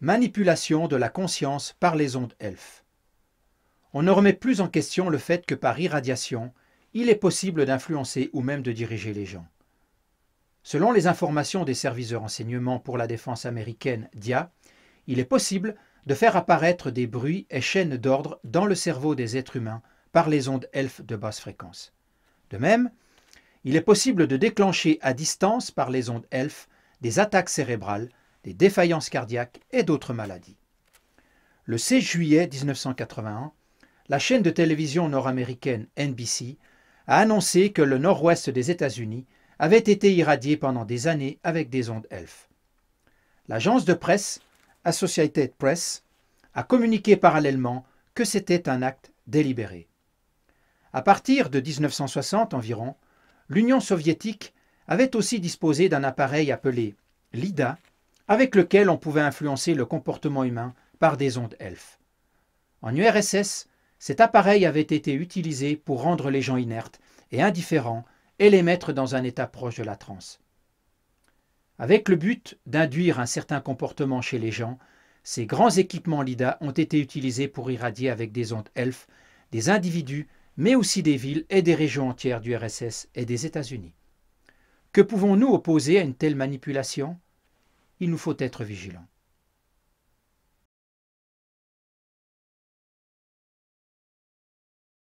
Manipulation de la conscience par les ondes elfes. On ne remet plus en question le fait que par irradiation, il est possible d'influencer ou même de diriger les gens. Selon les informations des services de renseignement pour la défense américaine DIA, il est possible de faire apparaître des bruits et chaînes d'ordre dans le cerveau des êtres humains par les ondes elfes de basse fréquence. De même, il est possible de déclencher à distance par les ondes elfes des attaques cérébrales, des défaillances cardiaques et d'autres maladies. Le 16 juillet 1981, la chaîne de télévision nord-américaine NBC a annoncé que le nord-ouest des États-Unis avait été irradié pendant des années avec des ondes elfes. L'agence de presse Associated Press a communiqué parallèlement que c'était un acte délibéré. À partir de 1960 environ, l'Union soviétique avait aussi disposé d'un appareil appelé LIDA, avec lequel on pouvait influencer le comportement humain par des ondes elfes. En URSS, cet appareil avait été utilisé pour rendre les gens inertes et indifférents et les mettre dans un état proche de la transe. Avec le but d'induire un certain comportement chez les gens, ces grands équipements LIDA ont été utilisés pour irradier avec des ondes elfes des individus, mais aussi des villes et des régions entières du RSS et des États-Unis. Que pouvons-nous opposer à une telle manipulation ? Il nous faut être vigilants.